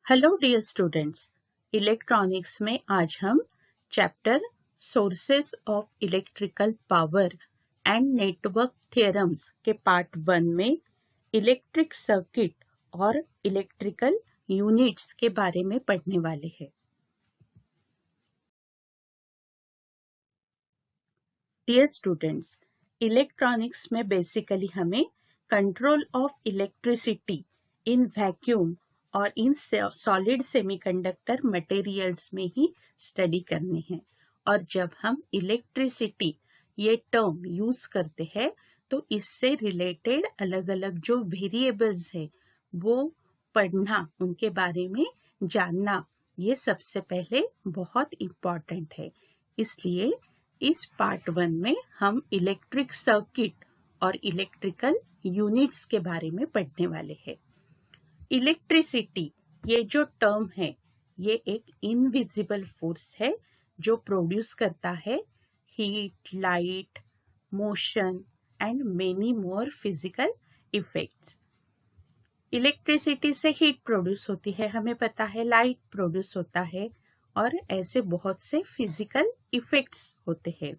Hello dear students, electronics में आज हम chapter sources of electrical power and network theorems के पार्ट 1 में इलेक्ट्रिक सर्किट और इलेक्ट्रिकल यूनिट्स के बारे में पढ़ने वाले हैं। डियर स्टूडेंट्स, इलेक्ट्रॉनिक्स में बेसिकली हमें control of electricity in vacuum और इन सॉलिड सेमीकंडक्टर मटेरियल्स में ही स्टडी करने हैं। और जब हम इलेक्ट्रिसिटी ये टर्म यूज करते हैं तो इससे रिलेटेड अलग अलग जो वेरिएबल्स है वो पढ़ना, उनके बारे में जानना, ये सबसे पहले बहुत इम्पोर्टेंट है। इसलिए इस पार्ट 1 में हम इलेक्ट्रिक सर्किट और इलेक्ट्रिकल यूनिट्स के बारे में पढ़ने वाले हैं। इलेक्ट्रिसिटी ये जो टर्म है ये एक इनविजिबल फोर्स है जो प्रोड्यूस करता है heat, light, motion and many more physical effects. Electricity से हीट प्रोड्यूस होती है, हमें पता है, लाइट प्रोड्यूस होता है और ऐसे बहुत से फिजिकल इफेक्ट्स होते हैं।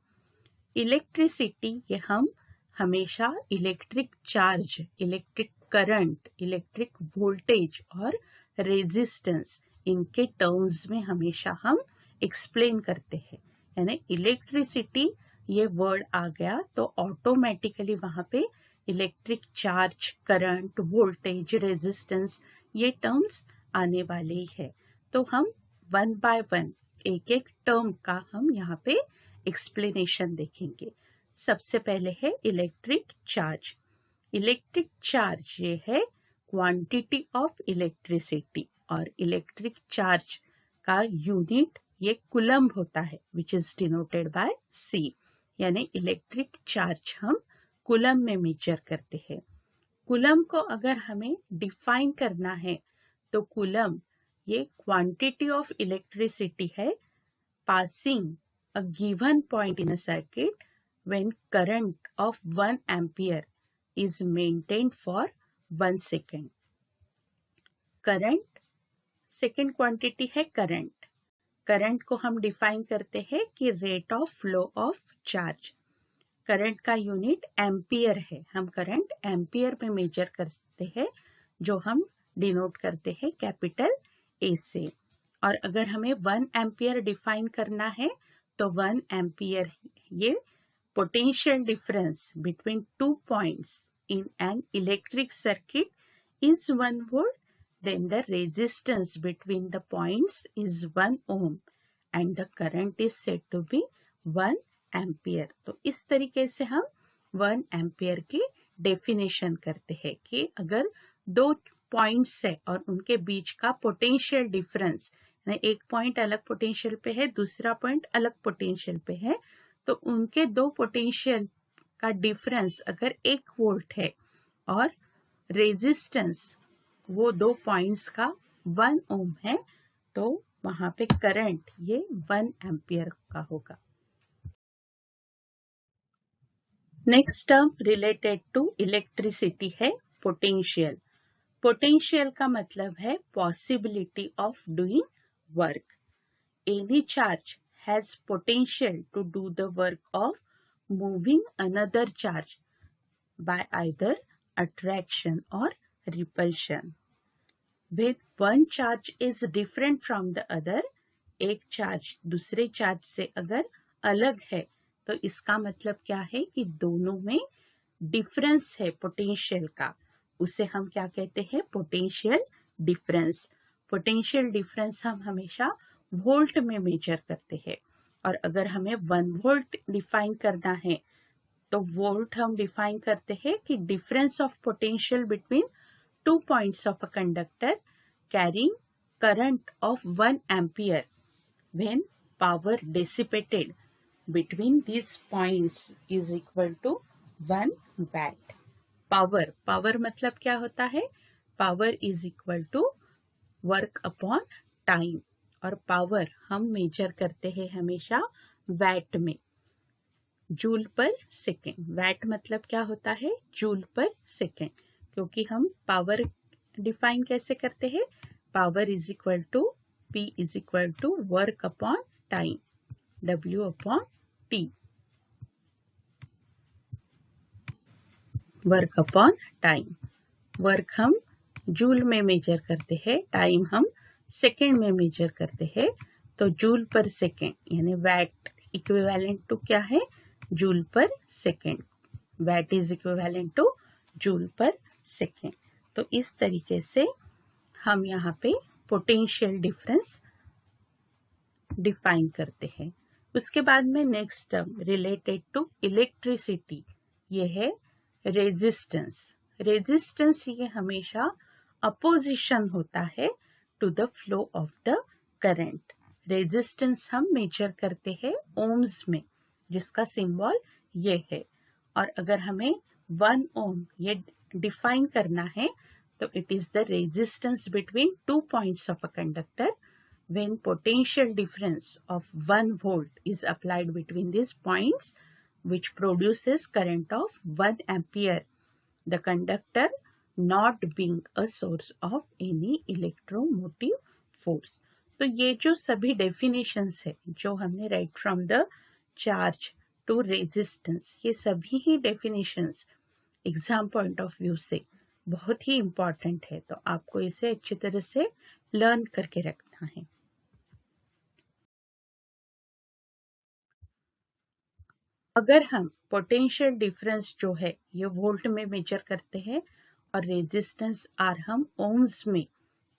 इलेक्ट्रिसिटी ये हम हमेशा electric charge, electric current, electric voltage और रेजिस्टेंस, इनके टर्म्स में हमेशा हम एक्सप्लेन करते हैं। यानी इलेक्ट्रिसिटी ये वर्ड आ गया तो ऑटोमेटिकली वहां पे electric charge, current, voltage, resistance ये टर्म्स आने वाले ही है। तो हम 1 बाय 1 एक एक टर्म का हम यहाँ पे एक्सप्लेनेशन देखेंगे। सबसे पहले है इलेक्ट्रिक चार्ज। इलेक्ट्रिक चार्ज ये है क्वांटिटी ऑफ इलेक्ट्रिसिटी और इलेक्ट्रिक चार्ज का यूनिट ये कूलम्ब होता है, which is denoted by C। यानी इलेक्ट्रिक चार्ज हम कूलम्ब में मेजर करते हैं। कूलम्ब को अगर हमें डिफाइन करना है तो कूलम्ब ये क्वांटिटी ऑफ इलेक्ट्रिसिटी है passing a given point in a circuit when current of 1 ampere is maintained for 1 second. Current second quantity है करंट। करंट को हम डिफाइन करते हैं कि rate of flow of charge. Current का unit ampere है, हम करंट एम्पियर में मेजर करते हैं जो हम डिनोट करते हैं कैपिटल A से। और अगर हमें 1 एम्पियर डिफाइन करना है तो 1 एम्पियर ये potential difference between 2 points in an electric circuit is 1 volt, then the resistance between the points is 1 ohm and the current is said to be 1 ampere. तो इस तरीके से हम 1 एम्पियर की डेफिनेशन करते हैं कि अगर दो पॉइंट्स है और उनके बीच का पोटेंशियल डिफरेंस, एक पॉइंट अलग पोटेंशियल पे है, दूसरा पॉइंट अलग पोटेंशियल पे है, तो उनके दो पोटेंशियल का डिफरेंस अगर 1 वोल्ट है और रेजिस्टेंस वो दो पॉइंट्स का 1 ओम है तो वहां पे करंट ये 1 एम्पियर का होगा। Next term related to electricity है पोटेंशियल। पोटेंशियल का मतलब है possibility of doing work. Any charge has potential to do the work of moving another charge by either attraction or repulsion. When one charge is different from the other, एक charge दूसरे charge से अगर अलग है तो इसका मतलब क्या है कि दोनों में डिफरेंस है पोटेंशियल का, उसे हम क्या कहते हैं, पोटेंशियल डिफरेंस। पोटेंशियल डिफरेंस हम हमेशा वोल्ट में मेजर करते हैं और अगर हमें 1 वोल्ट डिफाइन करना है तो वोल्ट हम डिफाइन करते हैं कि difference of potential between 2 points of a conductor carrying current of 1 ampere when power dissipated between these points is equal to 1 watt. Power मतलब क्या होता है, power is equal to work upon time और power हम measure करते हैं हमेशा VAT में, जूल पर सेकेंड। वैट मतलब क्या होता है, जूल पर सेकेंड, क्योंकि हम पावर डिफाइन कैसे करते हैं, power is equal to P is equal to work upon time, W upon T, work upon time. Work हम जूल में मेजर करते हैं, टाइम हम सेकेंड में मेजर करते हैं, तो जूल पर सेकेंड यानी वैट इक्विवेलेंट टू क्या है, joule per second, watt is equivalent to joule per second. तो इस तरीके से हम यहाँ पे पोटेंशियल डिफरेंस डिफाइन करते हैं। उसके बाद में next term related to electricity, ये है रेजिस्टेंस। रेजिस्टेंस ये हमेशा अपोजिशन होता है to the flow of the current. Resistance हम मेजर करते हैं ओम्स में, जिसका सिंबल ये है। और अगर हमें 1 ओम ये डिफाइन करना है तो it is the resistance between 2 points of a conductor when potential difference of 1 volt is applied between these points, which produces current of 1 ampere, the conductor not being a source of any electromotive force। तो ये जो सभी definitions है जो हमने right from the charge to resistance, ये सभी ही definitions exam point of view से बहुत ही इम्पॉर्टेंट है, तो आपको इसे अच्छी तरह से लर्न करके रखना है। अगर हम पोटेंशियल डिफरेंस जो है ये वोल्ट में मेजर करते हैं और रेजिस्टेंस आर हम ओम्स में,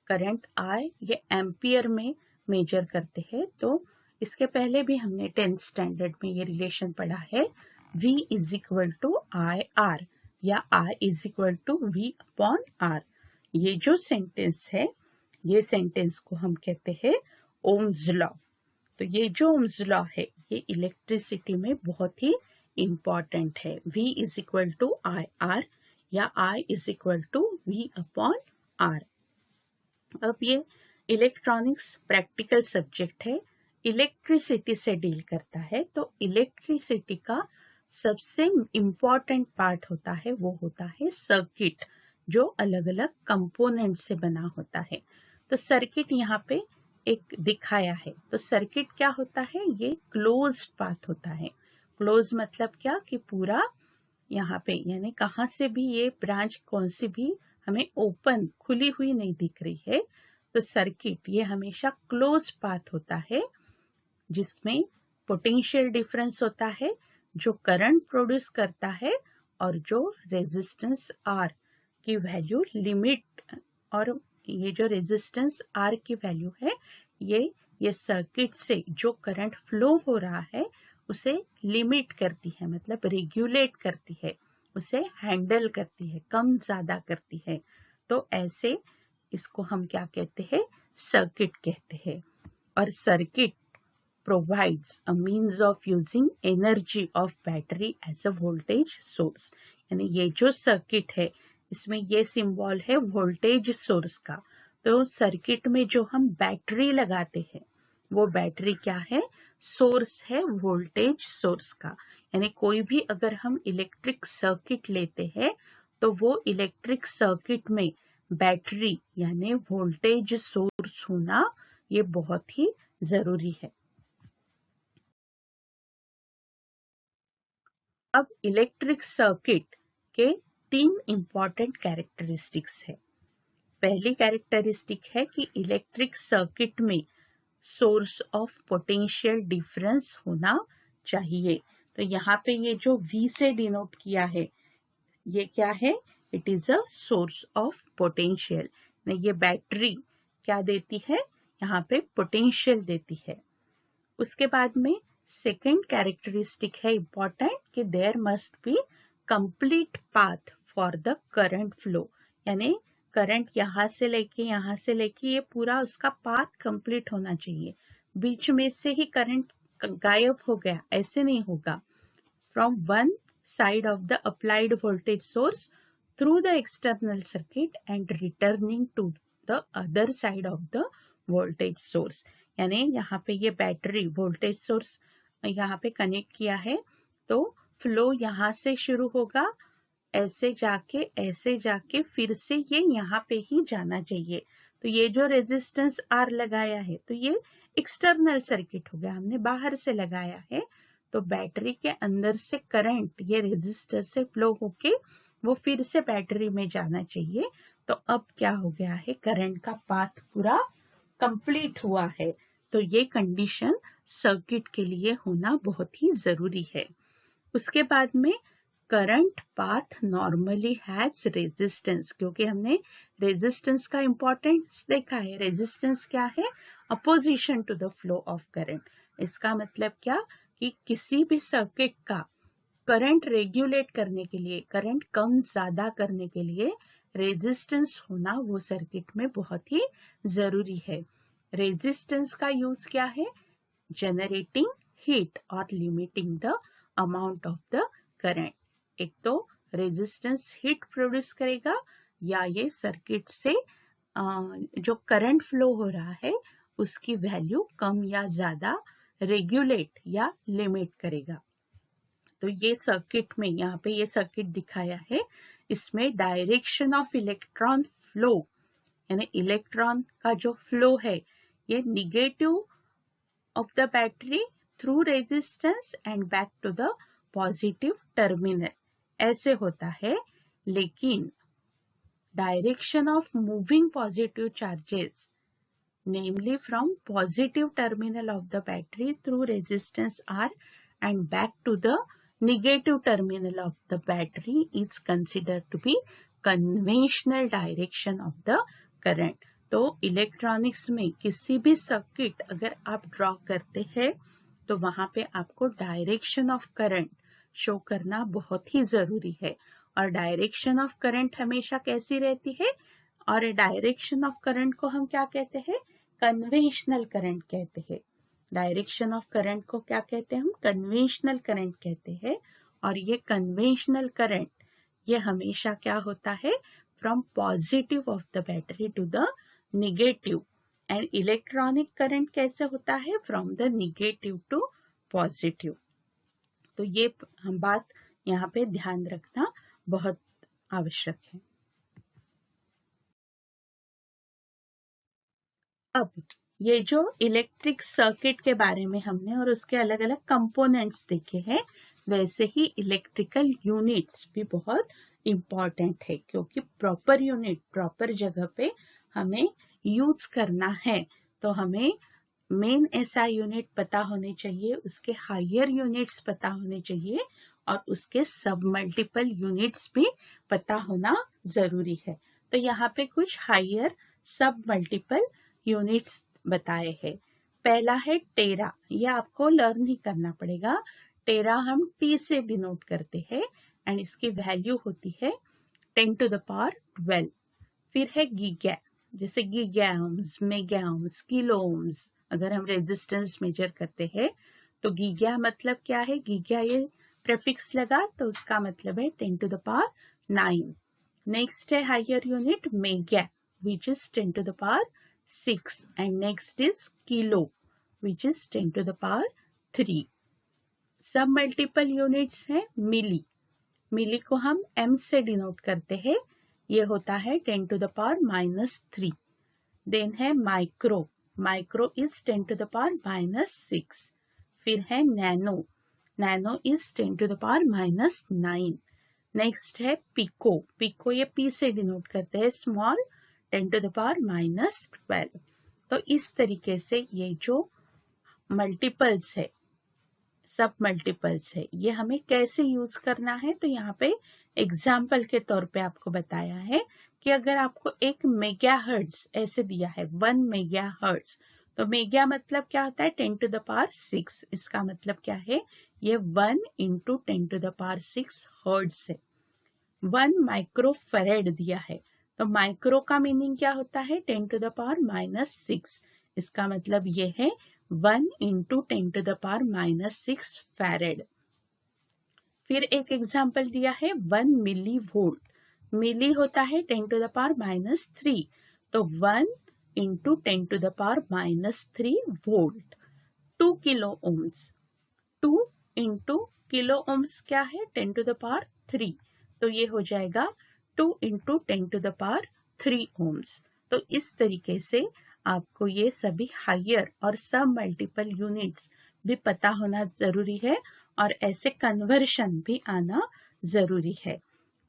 करंट आई ये एम्पियर में मेजर करते हैं, तो इसके पहले भी हमने 10th स्टैंडर्ड में ये रिलेशन पढ़ा है, V is equal to I R या I is equal to V upon R। ये जो सेंटेंस है, ये सेंटेंस को हम कहते हैं ओम्स लॉ। तो ये जो ओम्स लॉ है ये इलेक्ट्रिसिटी में बहुत ही इम्पॉर्टेंट है। V is equal to I R या I is equal to V upon R। अब ये इलेक्ट्रॉनिक्स प्रैक्टिकल सब्जेक्ट है, इलेक्ट्रिसिटी से डील करता है, तो इलेक्ट्रिसिटी का सबसे इम्पॉर्टेंट पार्ट होता है वो होता है सर्किट, जो अलग अलग कंपोनेंट से बना होता है। तो सर्किट यहाँ पे एक दिखाया है, तो सर्किट क्या होता है, ये क्लोज्ड पाथ होता है। क्लोज मतलब क्या कि पूरा यहाँ पे यानी कहाँ से भी ये ब्रांच कौन सी भी हमें ओपन खुली हुई नहीं दिख रही है, तो सर्किट ये हमेशा क्लोज पाथ होता है, जिसमें पोटेंशियल डिफरेंस होता है जो करंट प्रोड्यूस करता है और जो रेजिस्टेंस आर की वैल्यू लिमिट, और ये जो रेजिस्टेंस आर की वैल्यू है ये सर्किट से जो करंट फ्लो हो रहा है उसे लिमिट करती है, मतलब रेगुलेट करती है, उसे हैंडल करती है, कम ज्यादा करती है। तो ऐसे इसको हम क्या कहते हैं, सर्किट कहते हैं। और circuit provides a means of using energy of battery as a voltage source। यानी ये जो सर्किट है इसमें ये सिंबल है वोल्टेज सोर्स का। तो सर्किट में जो हम बैटरी लगाते हैं वो बैटरी क्या है, सोर्स है वोल्टेज सोर्स का। यानी कोई भी अगर हम इलेक्ट्रिक सर्किट लेते हैं तो वो इलेक्ट्रिक सर्किट में बैटरी यानी वोल्टेज सोर्स होना ये बहुत ही जरूरी है। अब इलेक्ट्रिक सर्किट के 3 इंपॉर्टेंट कैरेक्टरिस्टिक्स है। पहली कैरेक्टरिस्टिक है कि इलेक्ट्रिक सर्किट में सोर्स ऑफ पोटेंशियल डिफरेंस होना चाहिए। तो यहाँ पे ये जो V से डिनोट किया है ये क्या है, it is a source of potential. ये बैटरी क्या देती है, यहाँ पे पोटेंशियल देती है। उसके बाद में सेकेंड कैरेक्टरिस्टिक है इम्पॉर्टेंट कि there must be complete path for the current flow. यानी करंट यहाँ से लेके ये पूरा उसका पाथ कंप्लीट होना चाहिए, बीच में से ही करंट गायब हो गया ऐसे नहीं होगा। From one side of the applied voltage source through the external circuit and returning to the other side of the voltage source. यानी यहाँ पे ये बैटरी वोल्टेज सोर्स यहाँ पे कनेक्ट किया है, तो फ्लो यहाँ से शुरू होगा, ऐसे जाके फिर से ये यहाँ पे ही जाना चाहिए। तो ये जो रेजिस्टेंस R लगाया है तो ये एक्सटर्नल सर्किट हो गया, हमने बाहर से लगाया है। तो बैटरी के अंदर से करंट ये रेजिस्टर से फ्लो होके वो फिर से बैटरी में जाना चाहिए। तो अब क्या हो गया है, करंट का पाथ पूरा कंप्लीट हुआ है। तो ये कंडीशन सर्किट के लिए होना बहुत ही जरूरी है। उसके बाद में current path normally has resistance, क्योंकि हमने रेजिस्टेंस का इंपॉर्टेंस देखा है। रेजिस्टेंस क्या है, opposition to the flow of current. इसका मतलब क्या कि किसी भी सर्किट का करंट रेगुलेट करने के लिए, करंट कम ज्यादा करने के लिए रेजिस्टेंस होना वो सर्किट में बहुत ही जरूरी है। रेजिस्टेंस का यूज क्या है, जनरेटिंग हीट और limiting the amount of the current. एक तो रेजिस्टेंस हीट प्रोड्यूस करेगा या ये सर्किट से जो करंट फ्लो हो रहा है उसकी वैल्यू कम या ज्यादा रेगुलेट या लिमिट करेगा। तो ये सर्किट में, यहाँ पे ये सर्किट दिखाया है, इसमें डायरेक्शन ऑफ इलेक्ट्रॉन फ्लो यानी इलेक्ट्रॉन का जो फ्लो है ये negative of the battery through resistance and back to the positive terminal ऐसे होता है। लेकिन direction of moving positive charges namely from positive terminal of the battery through resistance R and back to the negative terminal of the battery is considered to be conventional direction of the current। तो electronics में किसी भी circuit अगर आप draw करते हैं तो वहां पे आपको डायरेक्शन ऑफ करंट शो करना बहुत ही जरूरी है। और डायरेक्शन ऑफ करंट हमेशा कैसी रहती है, और डायरेक्शन ऑफ करंट को हम क्या कहते हैं, कन्वेंशनल करंट कहते हैं। डायरेक्शन ऑफ करंट को क्या कहते हैं हम, कन्वेंशनल करंट कहते हैं। और ये कन्वेंशनल करंट ये हमेशा क्या होता है, from positive of the battery to the negative. And electronic current कैसे होता है, from the negative to positive. तो ये हम बात यहाँ पे ध्यान रखना बहुत आवश्यक है। अब ये जो इलेक्ट्रिक सर्किट के बारे में हमने और उसके अलग अलग कंपोनेंट्स देखे हैं, वैसे ही इलेक्ट्रिकल यूनिट्स भी बहुत इम्पॉर्टेंट है, क्योंकि प्रॉपर यूनिट प्रॉपर जगह पे हमें यूज करना है। तो हमें मेन एसआई यूनिट पता होने चाहिए, उसके हायर यूनिट्स पता होने चाहिए और उसके सब मल्टीपल यूनिट्स भी पता होना जरूरी है। तो यहाँ पे कुछ हायर सब मल्टीपल यूनिट्स बताए हैं। पहला है टेरा, ये आपको लर्न ही करना पड़ेगा। टेरा हम टी से डिनोट करते हैं एंड इसकी वैल्यू होती है 10 to the power 12। फिर है गीगा, जैसे giga ohms, mega ohms, kilo ohms. अगर हम रेजिस्टेंस मेजर करते हैं तो गीगा मतलब क्या है, गीगा ये प्रेफिक्स लगा तो उसका मतलब है 10 to the power 9। नेक्स्ट है higher unit mega which is 10 to the power 6 and next is kilo which is 10 to the power 3। सब मल्टीपल यूनिट्स है मिली, मिली को हम m से डिनोट करते हैं, ये होता है 10 to the power -3। देन है micro, micro is 10 to the power -6। फिर है nano, nano is 10 to the power -9। Next है पिको, पिको ये p से डिनोट करते हैं, स्मॉल 10 to the power -12। तो इस तरीके से ये जो मल्टीपल्स है, सब मल्टीपल्स है, ये हमें कैसे यूज करना है। तो यहाँ पे एग्जाम्पल के तौर पे आपको बताया है कि अगर आपको एक मेगा हर्ट्ज ऐसे दिया है 1 मेगा हर्ट्ज, तो मेगा मतलब क्या होता है 10 to the power 6। इसका मतलब क्या है, ये 1 into 10 to the power 6 hertz है। 1 माइक्रोफेरेड दिया है, तो माइक्रो का मीनिंग क्या होता है 10 to the power -6। इसका मतलब ये है 1 into 10 to the power -6 farad. फिर एक एग्जाम्पल दिया है 1 मिली वोल्ट, मिली होता है 10 to the power -3, तो 1 into 10 to the power -3 volt. 2 kilo ohms, 2 into kilo ohms क्या है 10 to the power 3, तो ये हो जाएगा 2 into 10 to the power 3 ohms। तो इस तरीके से आपको ये सभी हायर और सब मल्टीपल यूनिट्स भी पता होना जरूरी है और ऐसे कन्वर्शन भी आना जरूरी है।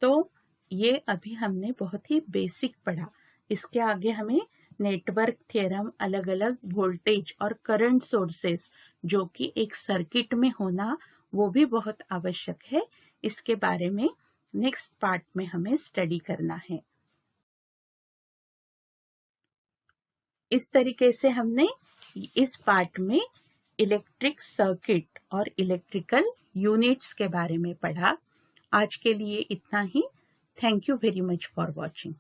तो ये अभी हमने बहुत ही बेसिक पढ़ा। इसके आगे हमें नेटवर्क थ्योरम, अलग अलग वोल्टेज और करंट सोर्सेस जो कि एक सर्किट में होना वो भी बहुत आवश्यक है, इसके बारे में नेक्स्ट पार्ट में हमें स्टडी करना है। इस तरीके से हमने इस पार्ट में इलेक्ट्रिक सर्किट और इलेक्ट्रिकल यूनिट्स के बारे में पढ़ा। आज के लिए इतना ही। Thank you very much for watching.